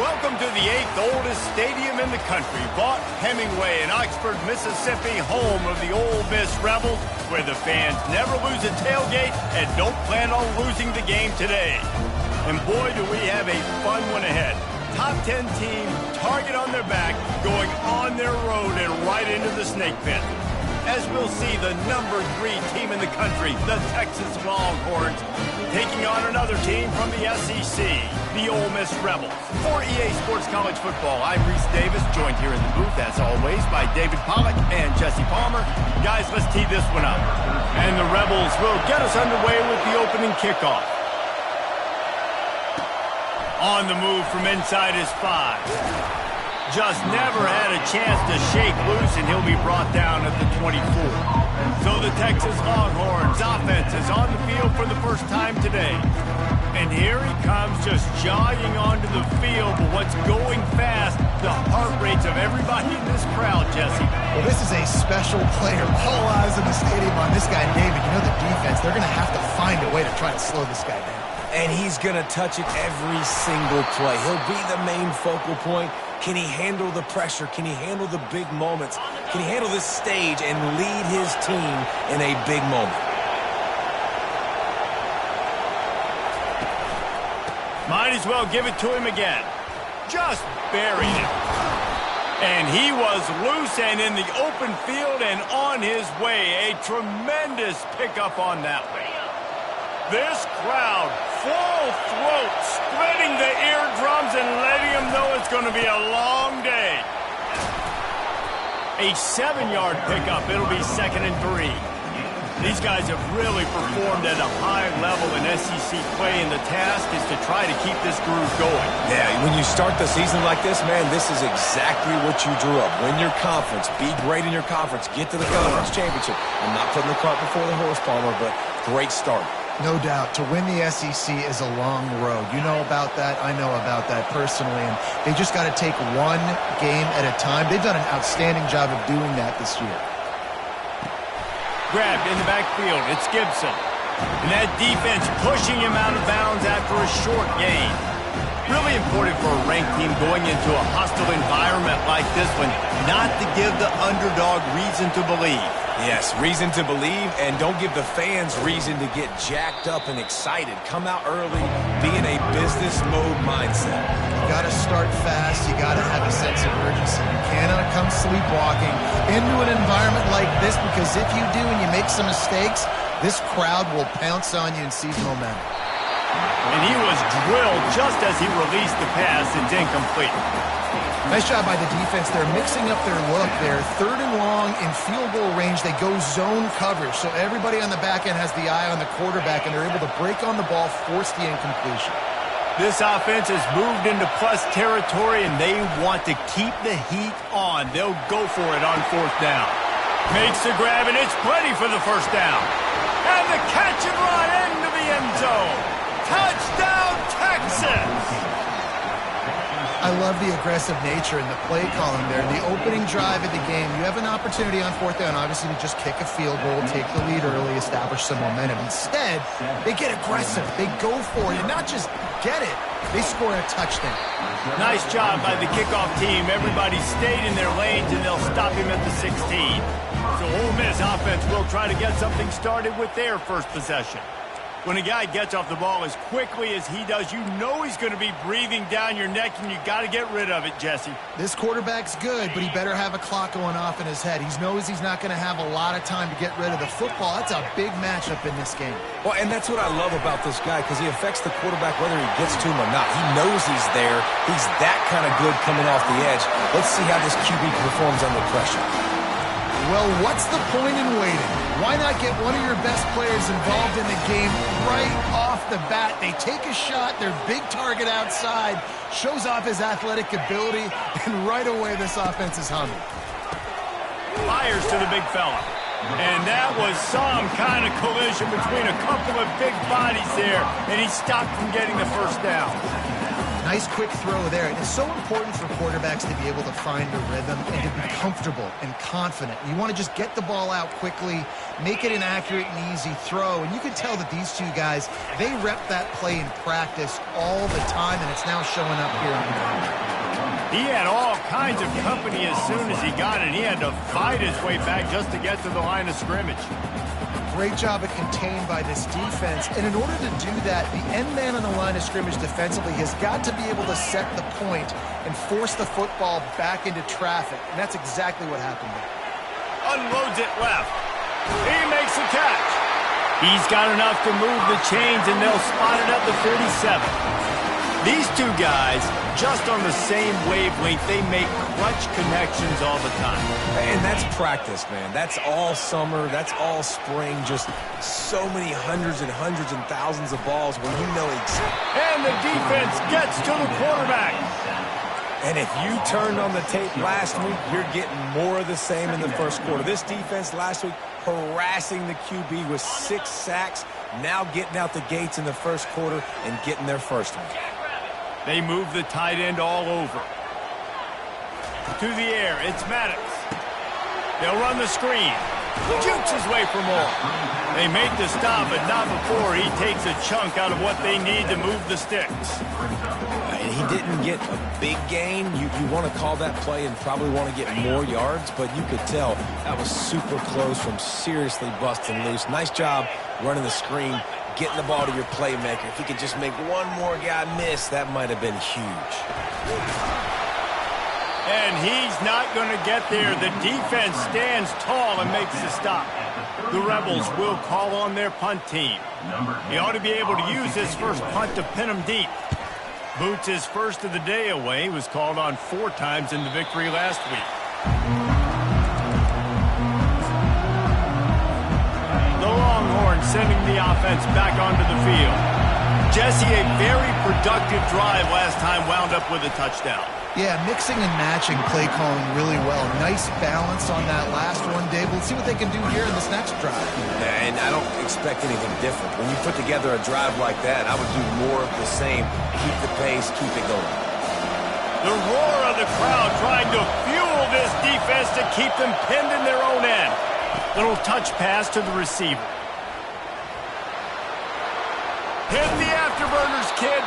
Welcome to the 8th oldest stadium in the country, Vaught Hemingway in Oxford, Mississippi, home of the Ole Miss Rebels, where the fans never lose a tailgate and don't plan on losing the game today. And boy, do we have a fun one ahead. Top 10 team, target on their back, going on their road and right into the snake pit. As we'll see, the number 3 team in the country, the Texas Longhorns, taking on another team from the SEC, the Ole Miss Rebels. For EA Sports College Football, I'm Reese Davis, joined here in the booth, as always, by David Pollack and Jesse Palmer. Guys, let's tee this one up. And the Rebels will get us underway with the opening kickoff. On the move from inside his 5. Just never had a chance to shake loose, and he'll be brought down at the 24. So the Texas Longhorns offense is on the field for the first time today. And here he comes, just jogging onto the field. But what's going fast, the heart rates of everybody in this crowd, Jesse. Well, this is a special player. All eyes in the stadium on this guy, David. You know the defense, they're going to have to find a way to try and slow this guy down. And he's going to touch it every single play. He'll be the main focal point. Can he handle the pressure? Can he handle the big moments? Can he handle this stage and lead his team in a big moment? Might as well give it to him again. Just buried it. And he was loose and in the open field and on his way. A tremendous pickup on that one. This crowd, full throat, splitting the eardrums and letting them know it's going to be a long day. A 7-yard pickup. It'll be 2nd and 3. These guys have really performed at a high level in SEC play, and the task is to try to keep this groove going. Yeah, when you start the season like this, man, this is exactly what you drew up. Win your conference, be great in your conference, get to the conference championship. I'm not putting the cart before the horse, Palmer, but great start. No doubt. To win the SEC is a long road. You know about that. I know about that personally. And they just got to take one game at a time. They've done an outstanding job of doing that this year. Grabbed in the backfield. It's Gibson. And that defense pushing him out of bounds after a short gain. Really important for a ranked team going into a hostile environment like this one, not to give the underdog reason to believe. Yes, reason to believe, and don't give the fans reason to get jacked up and excited. Come out early, be in a business mode mindset. You got to start fast. You got to have a sense of urgency. You cannot come sleepwalking into an environment like this, because if you do and you make some mistakes, this crowd will pounce on you and seize momentum. And he was drilled just as he released the pass. It's incomplete. Nice job by the defense. They're mixing up their look there. 3rd and long in field goal range. They go zone coverage. So everybody on the back end has the eye on the quarterback, and they're able to break on the ball, force the incompletion. This offense has moved into plus territory, and they want to keep the heat on. They'll go for it on 4th down. Makes the grab, and it's plenty for the 1st down. And the catch and run into the end zone. Touchdown, Texas! I love the aggressive nature and the play calling there. The opening drive of the game, you have an opportunity on 4th down, obviously, to just kick a field goal, take the lead early, establish some momentum. Instead, they get aggressive. They go for it, and not just get it, they score a touchdown. Nice job by the kickoff team. Everybody stayed in their lanes, and they'll stop him at the 16. So Ole Miss offense will try to get something started with their first possession. When a guy gets off the ball as quickly as he does, you know he's going to be breathing down your neck, and you got to get rid of it, Jesse. This quarterback's good, but he better have a clock going off in his head. He knows he's not going to have a lot of time to get rid of the football. That's a big matchup in this game. Well, and that's what I love about this guy, because he affects the quarterback whether he gets to him or not. He knows he's there. He's that kind of good coming off the edge. Let's see how this QB performs under pressure. Well, what's the point in waiting? Why not get one of your best players involved in the game right off the bat? They take a shot, their big target outside, shows off his athletic ability, and right away this offense is humming. Fires to the big fella. And that was some kind of collision between a couple of big bodies there, and he stopped from getting the 1st down. Nice quick throw there. And it's so important for quarterbacks to be able to find a rhythm and to be comfortable and confident. You want to just get the ball out quickly, make it an accurate and easy throw. And you can tell that these two guys, they rep that play in practice all the time, and it's now showing up here on the ground. He had all kinds of company as soon as he got it. He had to fight his way back just to get to the line of scrimmage. Great job of contained by this defense. And in order to do that, the end man on the line of scrimmage defensively has got to be able to set the point and force the football back into traffic. And that's exactly what happened there. Unloads it left. He makes the catch. He's got enough to move the chains, and they'll spot it at the 47. These two guys, just on the same wavelength, they make clutch connections all the time. And that's practice, man. That's all summer. That's all spring. Just so many hundreds and thousands of balls where you know exactly. And the defense gets to the quarterback. And if you turned on the tape last week, you're getting more of the same in the first quarter. This defense last week harassing the QB with 6 sacks, now getting out the gates in the first quarter and getting their first one. They move the tight end all over. To the air, it's Maddox. They'll run the screen. Jukes his way for more. They make the stop, but not before he takes a chunk out of what they need to move the sticks. He didn't get a big gain. You want to call that play and probably want to get more yards, but you could tell that was super close from seriously busting loose. Nice job running the screen, getting the ball to your playmaker. If he could just make one more guy miss, that might have been huge. And he's not going to get there. The defense stands tall and makes the stop. The Rebels will call on their punt team. He ought to be able to use his first punt to pin him deep. Boots his first of the day away. He was called on 4 times in the victory last week. The Longhorns sending the offense back onto the field. Jesse, a very productive drive last time, wound up with a touchdown. Yeah, mixing and matching play calling really well. Nice balance on that last one, Dave. We'll see what they can do here in this next drive. And I don't expect anything different. When you put together a drive like that, I would do more of the same. Keep the pace, keep it going. The roar of the crowd trying to fuel this defense to keep them pinned in their own end. Little touch pass to the receiver. Hit the afterburners, kid.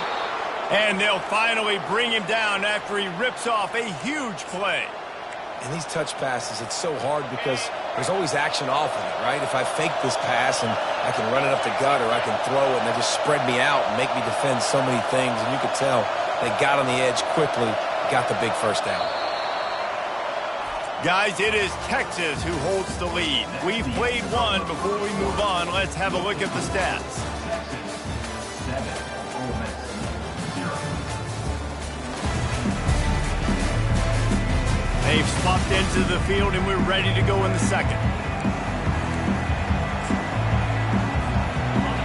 And they'll finally bring him down after he rips off a huge play. And these touch passes, it's so hard because there's always action off of it, right? If I fake this pass and I can run it up the gut or I can throw it and they just spread me out and make me defend so many things. And you could tell they got on the edge quickly, got the big first down. Guys, it is Texas who holds the lead. We've played one. Before we move on, let's have a look at the stats. They've swapped into the field, and we're ready to go in the second.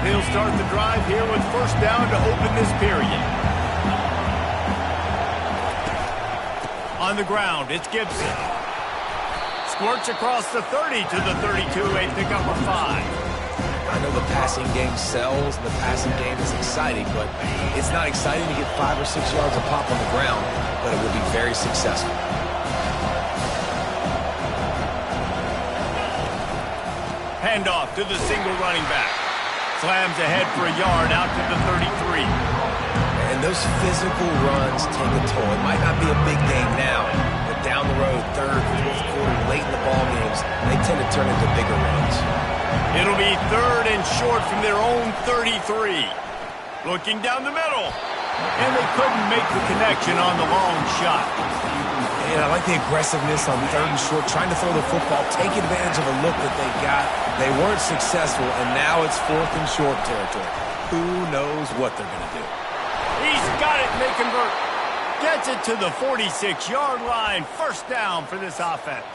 They'll start the drive here with first down to open this period. On the ground, it's Gibson. Squirts across the 30 to the 32, a pickup of 5. I know the passing game sells, and the passing game is exciting, but it's not exciting to get 5 or 6 yards a pop on the ground, but it will be very successful. Handoff to the single running back. Slams ahead for a yard out to the 33. And those physical runs take a toll. It might not be a big game now, but down the road, third, fourth quarter, late in the ball games, they tend to turn into bigger runs. It'll be third and short from their own 33. Looking down the middle. And they couldn't make the connection on the long shot. And I like the aggressiveness on third and short, trying to throw the football, take advantage of a look that they got. They weren't successful, and now it's fourth and short territory. Who knows what they're going to do? He's got it, and they convert. Gets it to the 46-yard line. First down for this offense.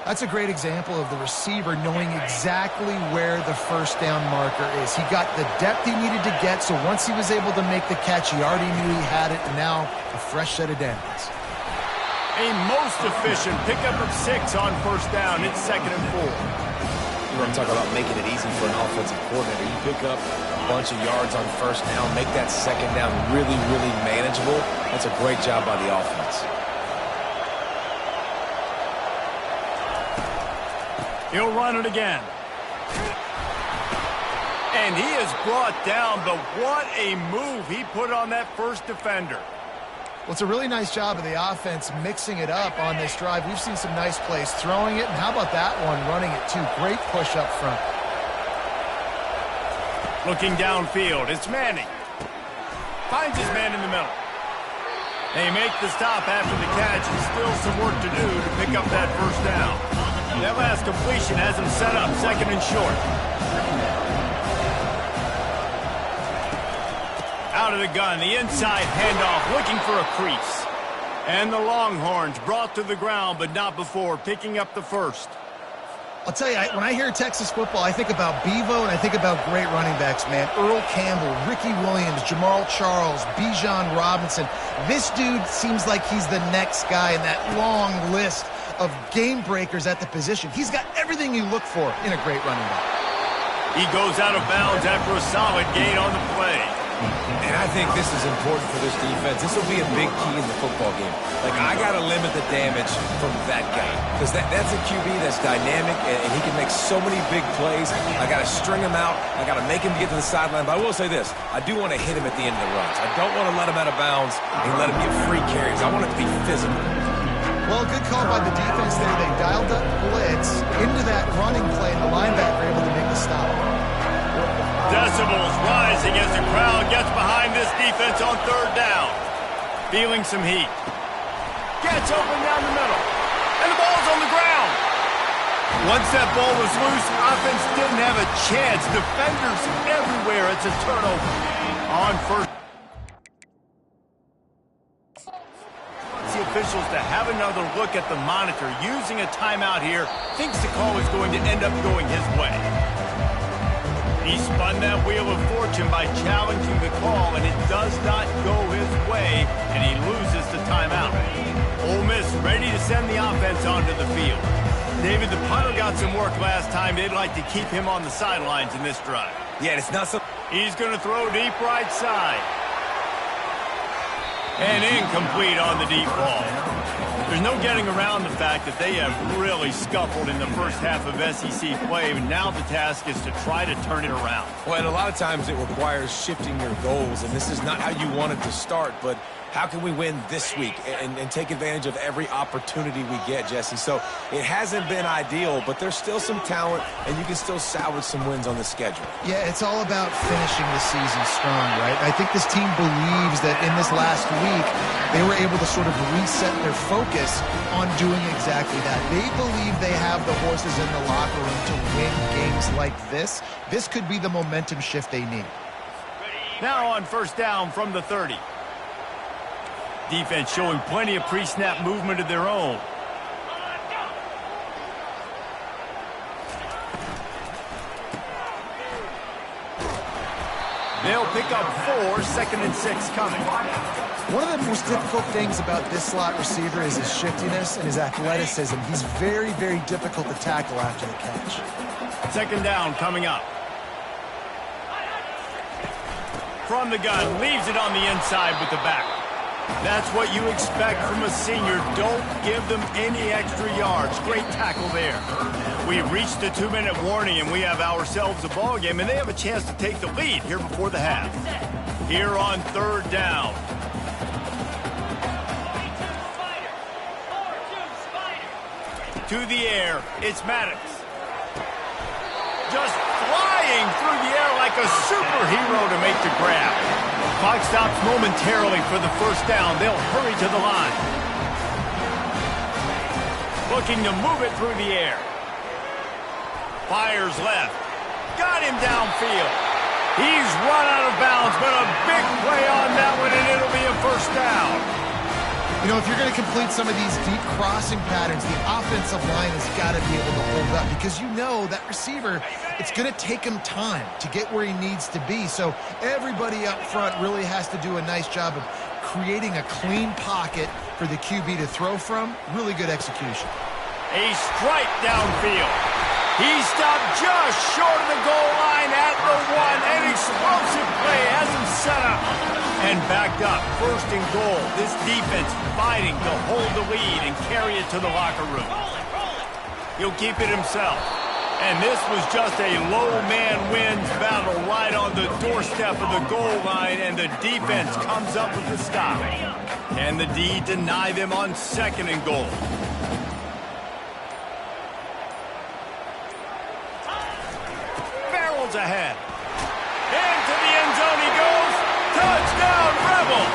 That's a great example of the receiver knowing exactly where the first down marker is. He got the depth he needed to get, so once he was able to make the catch, he already knew he had it, and now a fresh set of downs. A most efficient pickup of 6 on first down. It's 2nd and 4. what I'm talking about, making it easy for an offensive coordinator. You pick up a bunch of yards on first down, make that second down really, really manageable. That's a great job by the offense. He'll run it again. And he is brought down, but what a move he put on that first defender. Well, it's a really nice job of the offense mixing it up on this drive. We've seen some nice plays throwing it, and how about that one running it too? Great push up front. Looking downfield, it's Manning. Finds his man in the middle. They make the stop after the catch, and still some work to do to pick up that first down. That last completion has him set up second and short. Out of the gun, the inside handoff, looking for a crease. And the Longhorns brought to the ground, but not before picking up the first. I'll tell you, when I hear Texas football, I think about Bevo and I think about great running backs, man. Earl Campbell, Ricky Williams, Jamal Charles, Bijan Robinson. This dude seems like he's the next guy in that long list of game breakers at the position. He's got everything you look for in a great running back. He goes out of bounds after a solid gain on the play. And I think this is important for this defense. This will be a big key in the football game. Like, I got to limit the damage from that guy. Because that's a QB that's dynamic, and he can make so many big plays. I got to string him out. I got to make him get to the sideline. But I will say this. I do want to hit him at the end of the runs. I don't want to let him out of bounds and let him get free carries. I want it to be physical. Well, good call by the defense there. They dialed up blitz into that running play, and the linebacker able to make the stop. Decibels rising as the crowd gets behind this defense on third down. Feeling some heat. Gets open down the middle. And the ball's on the ground. Once that ball was loose, offense didn't have a chance. Defenders everywhere. It's a turnover on first. The officials to have another look at the monitor. Using a timeout here. Thinks the call is going to end up going his way. He spun that wheel of fortune by challenging the call, and it does not go his way, and he loses the timeout. Ole Miss ready to send the offense onto the field. David, the punter got some work last time. They'd like to keep him on the sidelines in this drive. Yeah, it's not so... He's going to throw deep right side. And incomplete on the deep ball. There's no getting around the fact that they have really scuffled in the first half of SEC play, and now the task is to try to turn it around. Well, and a lot of times it requires shifting your goals, and this is not how you wanted to start, but how can we win this week and take advantage of every opportunity we get, Jesse? So it hasn't been ideal, but there's still some talent, and you can still salvage some wins on the schedule. Yeah, it's all about finishing the season strong, right? I think this team believes that in this last week, they were able to sort of reset their focus on doing exactly that. They believe they have the horses in the locker room to win games like this. This could be the momentum shift they need. Now on first down from the 30. Defense showing plenty of pre-snap movement of their own. They'll pick up 4, 2nd and 6 coming. One of the most difficult things about this slot receiver is his shiftiness and his athleticism. He's very, very difficult to tackle after the catch. 2nd down coming up. From the gun, leaves it on the inside with the back. That's what you expect from a senior. Don't give them any extra yards. Great tackle there. We've reached the 2-minute warning, and we have ourselves a ball game, and they have a chance to take the lead here before the half. Here on third down. To the air, it's Maddox. Just flying through the air like a superhero to make the grab. Clock stops momentarily for the first down. They'll hurry to the line. Looking to move it through the air. Fires left. Got him downfield. He's run out of bounds, but a big play on that one, and it'll be a first down. You know, if you're going to complete some of these deep crossing patterns, the offensive line has got to be able to hold up because you know that receiver, it's going to take him time to get where he needs to be. So everybody up front really has to do a nice job of creating a clean pocket for the QB to throw from. Really good execution. A strike downfield. He stopped just short of the goal line at the 1. An explosive play has him set up and backed up. First and goal. This defense fighting to hold the lead and carry it to the locker room. He'll keep it himself. And this was just a low man wins battle right on the doorstep of the goal line, and the defense comes up with the stop. Can the D deny them on second and goal? Barrels ahead. Into the end zone he goes. Touchdown, Rebels!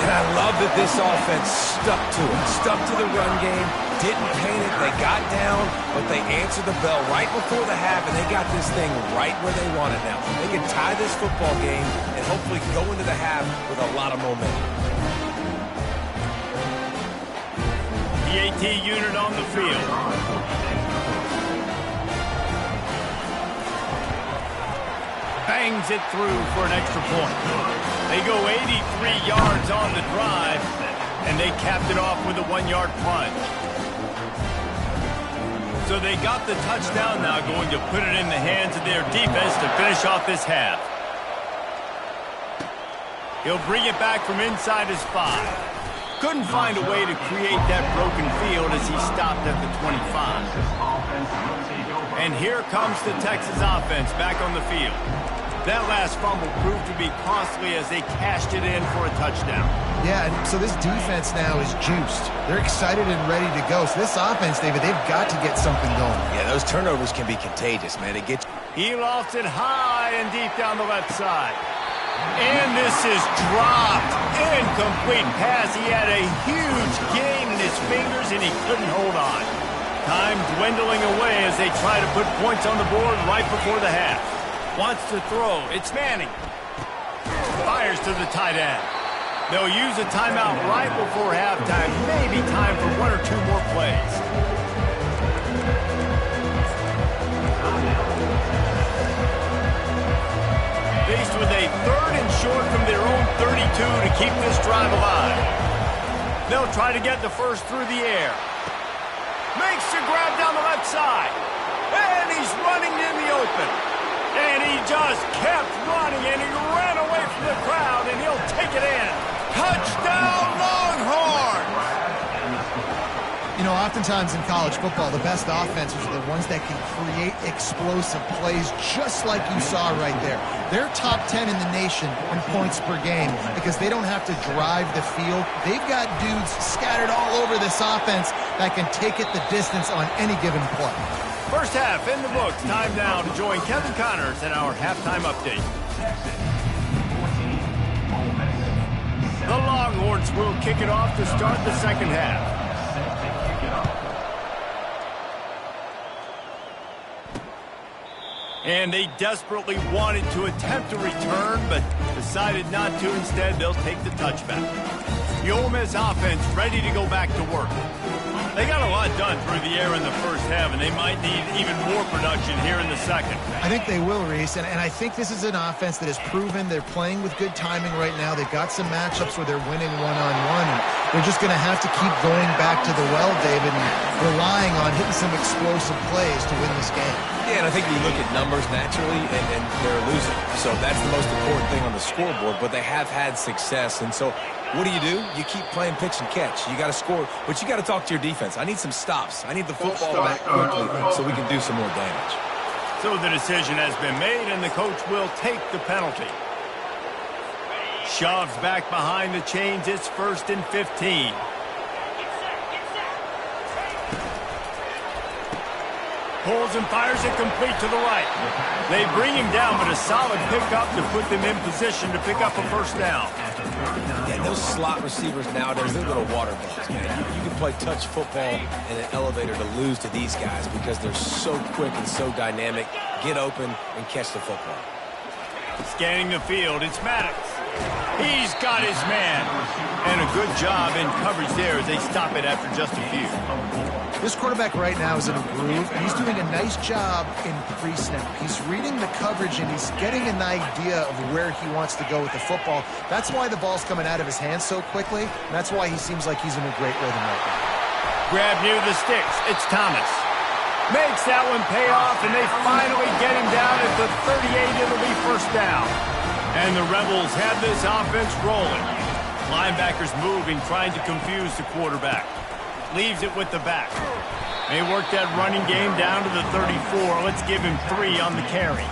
And I love that this offense stuck to it. Stuck to the run game. Didn't paint it. They got down, but they answered the bell right before the half, and they got this thing right where they want it now. They can tie this football game and hopefully go into the half with a lot of momentum. The AT unit on the field. Bangs it through for an extra point. They go 83 yards on the drive, and they capped it off with a 1-yard plunge. So they got the touchdown now, going to put it in the hands of their defense to finish off this half. He'll bring it back from inside his 5. Couldn't find a way to create that broken field as he stopped at the 25. And here comes the Texas offense back on the field. That last fumble proved to be costly as they cashed it in for a touchdown. Yeah, and so this defense now is juiced. They're excited and ready to go. So this offense, David, they've got to get something going. Yeah, those turnovers can be contagious, man. They get. He lofts it high and deep down the left side. And this is dropped. Incomplete pass. He had a huge gain in his fingers, and he couldn't hold on. Time dwindling away as they try to put points on the board right before the half. Wants to throw. It's Manning. Fires to the tight end. They'll use a timeout right before halftime. Maybe time for 1 or 2 more plays. Faced with a 3rd and short from their own 32 to keep this drive alive. They'll try to get the first through the air. Makes the grab down the left side. And he's running in the open. And he just kept running, and he ran away from the crowd, and he'll take it in. Touchdown, Longhorns! You know, oftentimes in college football, the best offenses are the ones that can create explosive plays, just like you saw right there. They're top 10 in the nation in points per game because they don't have to drive the field. They've got dudes scattered all over this offense that can take it the distance on any given play. First half in the books. Time now to join Kevin Connors in our halftime update. The Longhorns will kick it off to start the second half. And they desperately wanted to attempt a return, but decided not to. Instead, they'll take the touchback. The Ole Miss offense ready to go back to work. They got a lot done through the air in the first half, and they might need even more production here in the second. I think they will, Reese, and I think this is an offense that has proven they're playing with good timing right now. They've got some matchups where they're winning one-on-one, and they're just going to have to keep going back to the well, David, and relying on hitting some explosive plays to win this game. Yeah, and I think you look at numbers naturally, and they're losing. So that's the most important thing on the scoreboard, but they have had success, and so what do? You keep playing pitch and catch. You got to score, but you got to talk to your defense. I need some stops. I need the football back quickly so we can do some more damage. So the decision has been made, and the coach will take the penalty. Shoves back behind the chains. It's 1st and 15. Pulls and fires it complete to the right. They bring him down, but a solid pickup to put them in position to pick up a first down. Yeah, those slot receivers nowadays, they're little water bugs, man. You can play touch football in an elevator to lose to these guys because they're so quick and so dynamic. Get open and catch the football. Scanning the field, it's Maddox. He's got his man. And a good job in coverage there as they stop it after just a few. This quarterback right now is in a groove, and he's doing a nice job in pre-snap. He's reading the coverage, and he's getting an idea of where he wants to go with the football. That's why the ball's coming out of his hands so quickly, and that's why he seems like he's in a great rhythm right now. Grab near the sticks. It's Thomas. Makes that one pay off, and they finally get him down at the 38. It'll be first down. And the Rebels have this offense rolling. Linebackers moving, trying to confuse the quarterback. Leaves it with the back. They work that running game down to the 34. Let's give him 3 on the carry.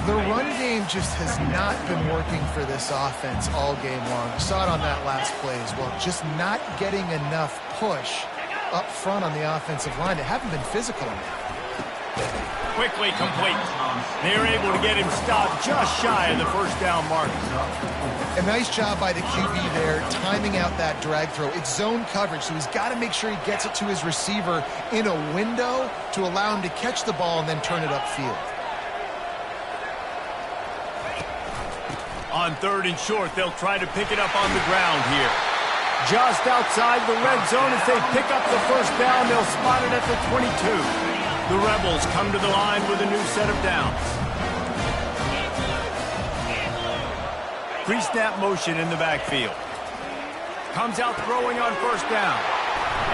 The run game just has not been working for this offense all game long. We saw it on that last play as well. Just not getting enough push up front on the offensive line. They haven't been physical enough. Quickly complete. They're able to get him stopped just shy of the first down mark. A nice job by the QB there, timing out that drag throw. It's zone coverage, so he's got to make sure he gets it to his receiver in a window to allow him to catch the ball and then turn it upfield. On 3rd and short, they'll try to pick it up on the ground here. Just outside the red zone as they pick up the first down, they'll spot it at the 22. The Rebels come to the line with a new set of downs. Pre-snap motion in the backfield. Comes out throwing on first down.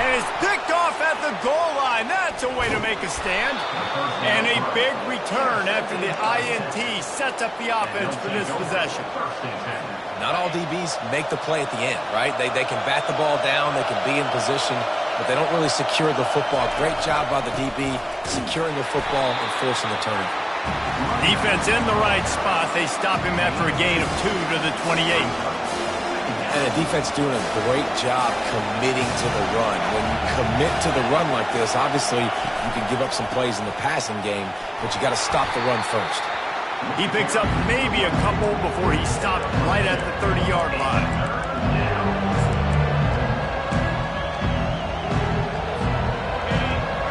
And is picked off at the goal line. That's a way to make a stand. And a big return after the INT sets up the offense for this possession. Not all DBs make the play at the end, right? They can bat the ball down, they can be in position, but they don't really secure the football. Great job by the DB securing the football and forcing the turnover. Defense in the right spot. They stop him after a gain of 2 to the 28. And the defense doing a great job committing to the run. When you commit to the run like this, obviously you can give up some plays in the passing game, but you got to stop the run first. He picks up maybe a couple before he stopped right at the 30-yard line.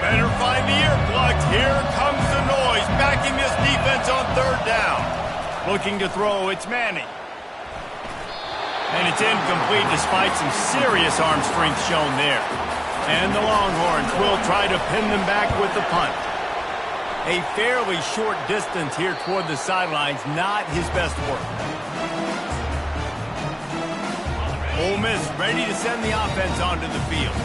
Better find the earplugs. Here comes the noise, backing this defense on 3rd down. Looking to throw, it's Manning. And it's incomplete despite some serious arm strength shown there. And the Longhorns will try to pin them back with the punt. A fairly short distance here toward the sidelines, not his best work. Ole Miss ready to send the offense onto the field.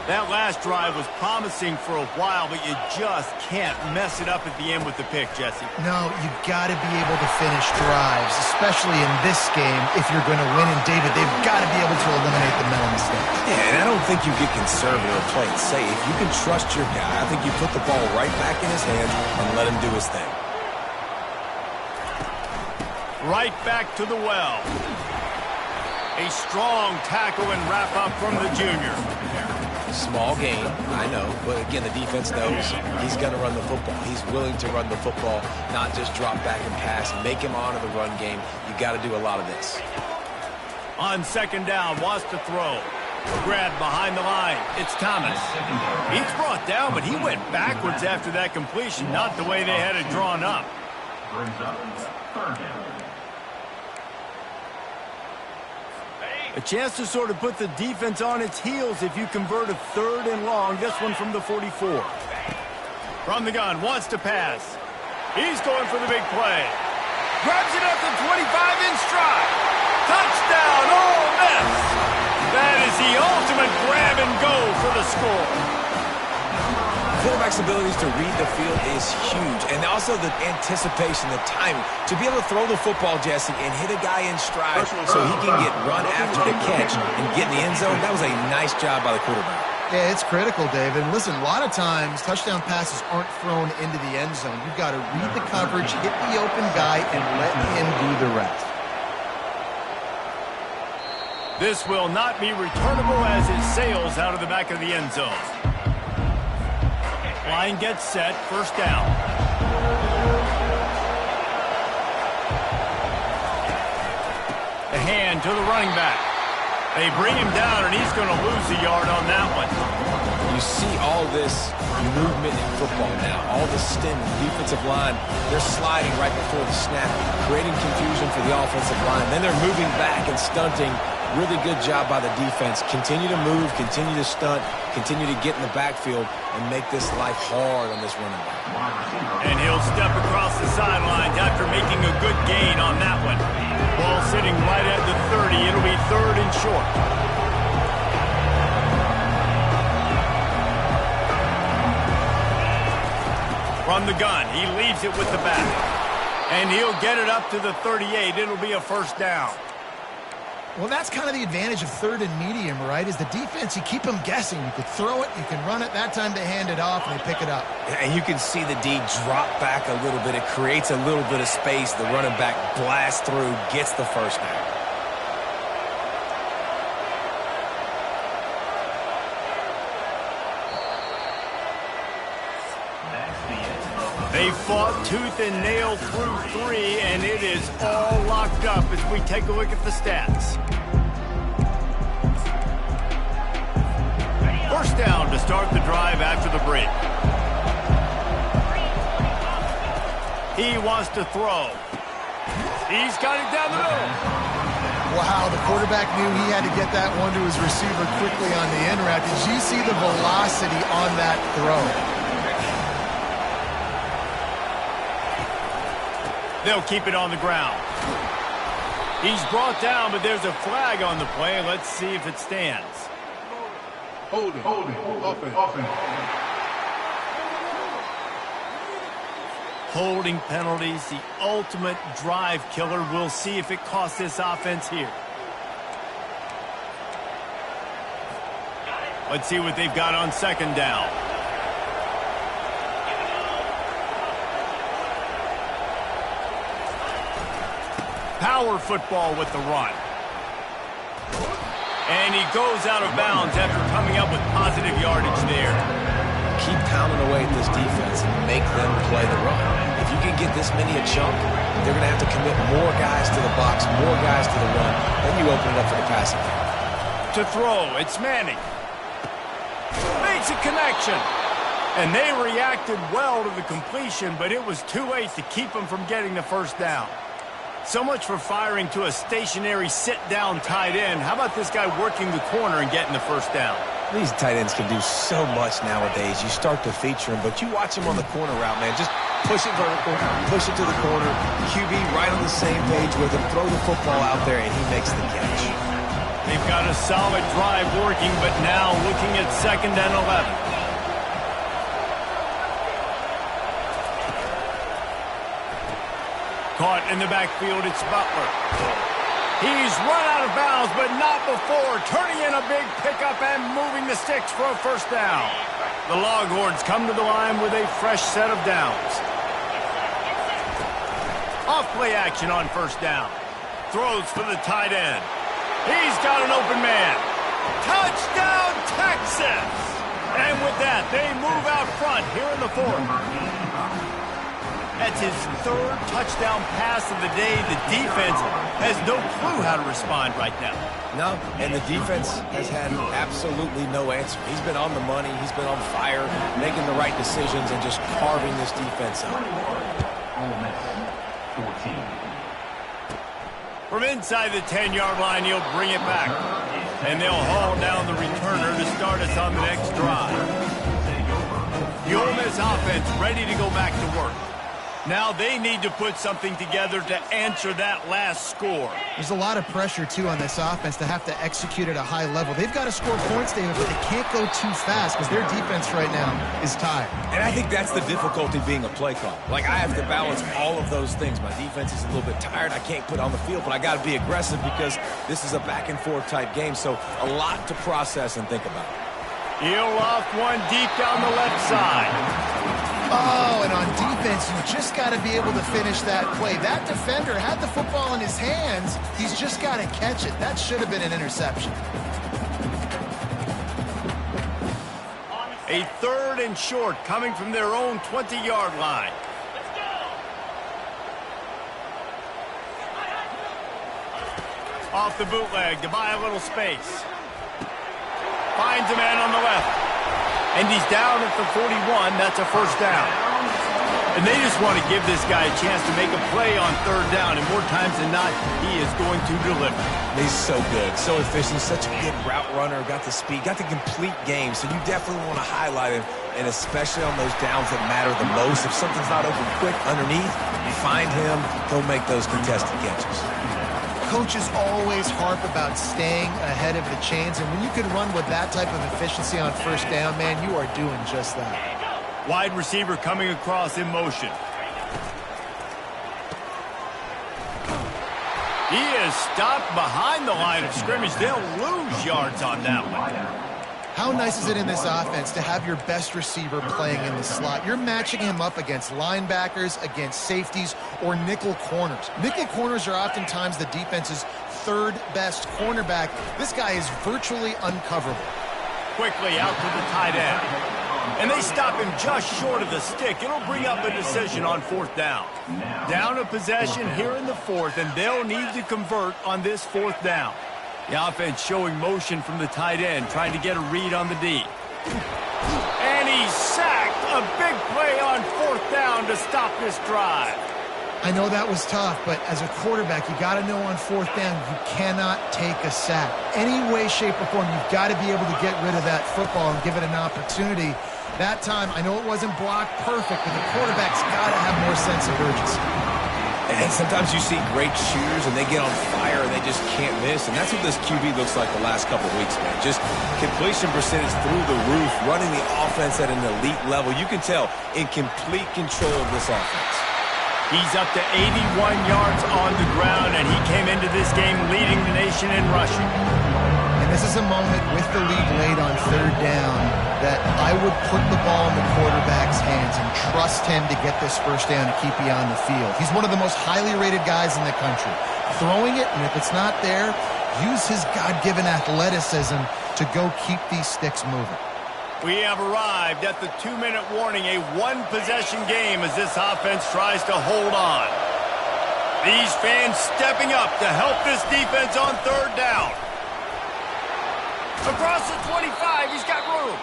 That last drive was promising for a while, but you just can't mess it up at the end with the pick, Jesse. No, you got to be able to finish drives, especially in this game. If you're going to win, and David, they've got to be able to eliminate the mental mistakes. Yeah, and I don't think you get conservative or play it safe. You can trust your guy. I think you put the ball right back in his hands and let him do his thing. Right back to the well. A strong tackle and wrap up from the junior. Small game, I know, but again, the defense knows he's going to run the football. He's willing to run the football, not just drop back and pass, make him honor the run game. You got to do a lot of this. On 2nd down, wants to throw. Grab behind the line. It's Thomas. He's brought down, but he went backwards after that completion, not the way they had it drawn up. A chance to sort of put the defense on its heels if you convert a 3rd and long. This one from the 44. From the gun, wants to pass. He's going for the big play. Grabs it at the 25 in stride. Touchdown, Ole Miss. That is the ultimate grab and go for the score. Quarterback's abilities to read the field is huge, and also the anticipation, the timing. To be able to throw the football, Jesse, and hit a guy in stride so he can get run after the catch and get in the end zone, that was a nice job by the quarterback. Yeah, it's critical, David. Listen, a lot of times touchdown passes aren't thrown into the end zone. You've got to read the coverage, hit the open guy, and let him do the rest. This will not be returnable as it sails out of the back of the end zone. Line gets set, first down. The hand to the running back. They bring him down, and he's going to lose a yard on that one. You see all this movement in football now, all the stemming, defensive line, they're sliding right before the snap, creating confusion for the offensive line. Then they're moving back and stunting. Really good job by the defense. Continue to move, continue to stunt, continue to get in the backfield and make this life hard on this running back. And he'll step across the sidelines after making a good gain on that one. Ball sitting right at the 30. It'll be 3rd and short. From the gun, he leaves it with the back. And he'll get it up to the 38. It'll be a first down. Well, that's kind of the advantage of third and medium, right? Is the defense, you keep them guessing. You can throw it, you can run it. That time they hand it off and they pick it up. And you can see the D drop back a little bit. It creates a little bit of space. The running back blasts through, gets the first down. They fought tooth and nail through 3, and it is all locked up as we take a look at the stats. First down to start the drive after the break. He wants to throw. He's got it down the middle. Wow, the quarterback knew he had to get that one to his receiver quickly on the in route. Did you see the velocity on that throw? They'll keep it on the ground. He's brought down, but there's a flag on the play. Let's see if it stands. Holding, offense. Holding penalties, the ultimate drive killer. We'll see if it costs this offense here. Let's see what they've got on second down. Power football with the run. And he goes out of bounds after coming up with positive yardage there. Keep pounding away at this defense and make them play the run. If you can get this many a chunk, they're going to have to commit more guys to the box, more guys to the run. Then you open it up for the passing game. To throw, it's Manning. Makes a connection. And they reacted well to the completion, but it was too late to keep them from getting the first down. So much for firing to a stationary sit-down tight end. How about this guy working the corner and getting the first down? These tight ends can do so much nowadays. You start to feature them, but you watch them on the corner route, man. Just push it vertical, push it to the corner. QB right on the same page with him. Throw the football out there, and he makes the catch. They've got a solid drive working, but now looking at 2nd and 11. Caught in the backfield, it's Butler. He's run out of bounds, but not before. Turning in a big pickup and moving the sticks for a first down. The Longhorns come to the line with a fresh set of downs. Off play action on first down. Throws for the tight end. He's got an open man. Touchdown, Texas! And with that, they move out front here in the 4th. That's his 3rd touchdown pass of the day. The defense has no clue how to respond right now. No, and the defense has had absolutely no answer. He's been on the money. He's been on fire, making the right decisions and just carving this defense up. From inside the 10-yard line, he'll bring it back. And they'll haul down the returner to start us on the next drive. The Ole Miss offense ready to go back to work. Now they need to put something together to answer that last score. There's a lot of pressure, too, on this offense to have to execute at a high level. They've got to score points, David, but they can't go too fast because their defense right now is tired. And I think that's the difficulty being a play call. Like, I have to balance all of those things. My defense is a little bit tired. I can't put on the field, but I got to be aggressive because this is a back-and-forth type game, so a lot to process and think about. He'll loft one deep down the left side. Oh, and on defense, you just got to be able to finish that play. That defender had the football in his hands. He's just got to catch it. That should have been an interception. A 3rd and short coming from their own 20-yard line. Off the bootleg to buy a little space. Finds a man on the left. And he's down at the 41. That's a first down. And they just want to give this guy a chance to make a play on 3rd down. And more times than not, he is going to deliver. He's so good, so efficient, such a good route runner, got the speed, got the complete game. So you definitely want to highlight him, and especially on those downs that matter the most. If something's not open quick underneath, you find him, he'll make those contested catches. Coaches always harp about staying ahead of the chains, and when you can run with that type of efficiency on first down, man, you are doing just that. Wide receiver coming across in motion. He is stopped behind the line of scrimmage. They'll lose yards on that one. How nice is it in this offense to have your best receiver playing in the slot? You're matching him up against linebackers, against safeties, or nickel corners. Nickel corners are oftentimes the defense's third best cornerback. This guy is virtually uncoverable. Quickly out to the tight end. And they stop him just short of the stick. It'll bring up a decision on 4th down. Down a possession here in the 4th, and they'll need to convert on this 4th down. The offense showing motion from the tight end, trying to get a read on the D. And he's sacked. A big play on 4th down to stop this drive. I know that was tough, but as a quarterback, you got to know on 4th down, you cannot take a sack. Any way, shape, or form, you've got to be able to get rid of that football and give it an opportunity. That time, I know it wasn't blocked perfect, but the quarterback's got to have more sense of urgency. And sometimes you see great shooters, and they get on fire, and they just can't miss. And that's what this QB looks like the last couple of weeks, man. Just completion percentage through the roof, running the offense at an elite level. You can tell in complete control of this offense. He's up to 81 yards on the ground, and he came into this game leading the nation in rushing. And this is a moment with the lead late on 3rd down that I would put the ball in the quarterback's hands and trust him to get this 1st down to keep you on the field. He's one of the most highly rated guys in the country. Throwing it, and if it's not there, use his God-given athleticism to go keep these sticks moving. We have arrived at the 2-minute warning, a one-possession game as this offense tries to hold on. These fans stepping up to help this defense on 3rd down. Across the 25, he's got room.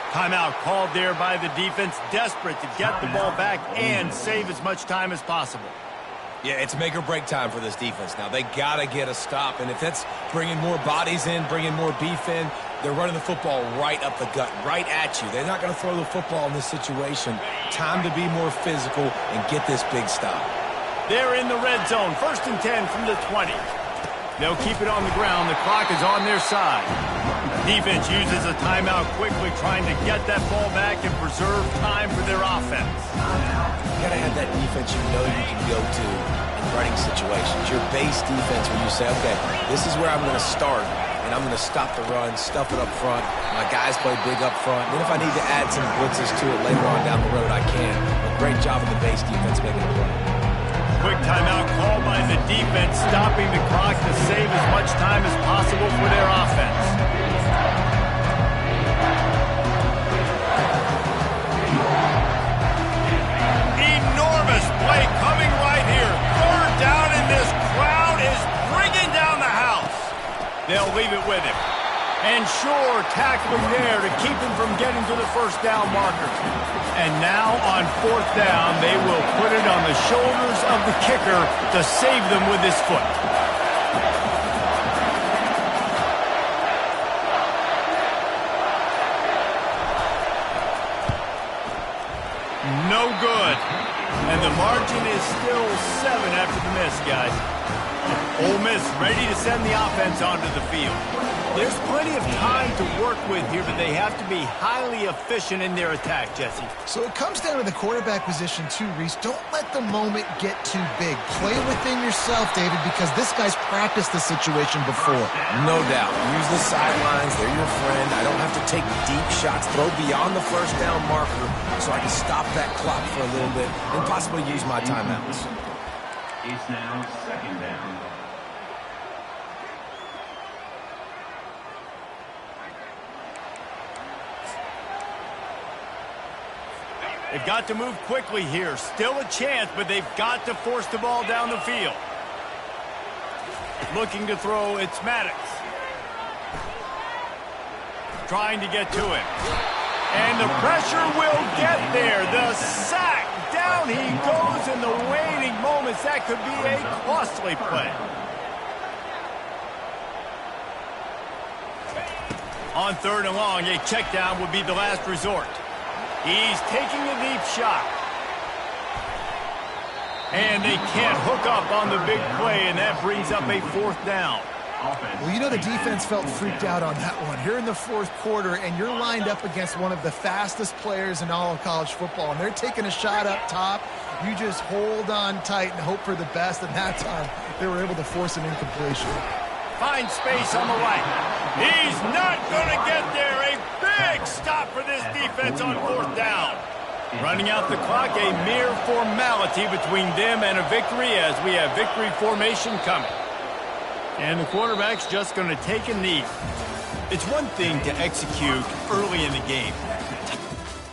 Timeout called there by the defense, desperate to get the ball back and save as much time as possible. Yeah, it's make or break time for this defense now. They got to get a stop, and if that's bringing more bodies in, bringing more beef in, they're running the football right up the gut, right at you. They're not going to throw the football in this situation. Time to be more physical and get this big stop. They're in the red zone, 1st and 10 from the 20. They'll keep it on the ground. The clock is on their side. Defense uses a timeout quickly, trying to get that ball back and preserve time for their offense. You got to have that defense you know you can go to in running situations. Your base defense where you say, okay, this is where I'm going to start, and I'm going to stop the run, stuff it up front. My guys play big up front. And then if I need to add some blitzes to it later on down the road, I can. But great job of the base defense making a play. Quick timeout called by the defense, stopping the clock to save as much time as possible for their offense. Enormous play coming right here. 3rd down, and this crowd is bringing down the house. They'll leave it with him. And sure, tackling there to keep him from getting to the 1st down marker. And now on 4th down, they will put it on the shoulders of the kicker to save them with his foot. No good. And the margin is still 7 after the miss, guys. Ole Miss ready to send the offense onto the field. There's plenty of time to work with here, but they have to be highly efficient in their attack, Jesse. So it comes down to the quarterback position too, Reese. Don't let the moment get too big. Play within yourself, David, because this guy's practiced the situation before. No doubt. Use the sidelines. They're your friend. I don't have to take deep shots. Throw beyond the 1st down marker so I can stop that clock for a little bit and possibly use my timeouts. It's now 2nd down. They've got to move quickly here. Still a chance, but they've got to force the ball down the field. Looking to throw, it's Maddox. Trying to get to him. And the pressure will get there. The sack. Down he goes in the waning moments. That could be a costly play. On 3rd and long, a check down would be the last resort. He's taking a deep shot. And they can't hook up on the big play, and that brings up a 4th down. Well, you know the defense felt freaked out on that one. You're in the fourth quarter, and you're lined up against one of the fastest players in all of college football, and they're taking a shot up top. You just hold on tight and hope for the best, and that time they were able to force an incompletion. Find space on the right. He's not going to get there. A big stop for this defense on fourth down. Running out the clock, a mere formality between them and a victory as we have victory formation coming. And the quarterback's just going to take a knee. It's one thing to execute early in the game,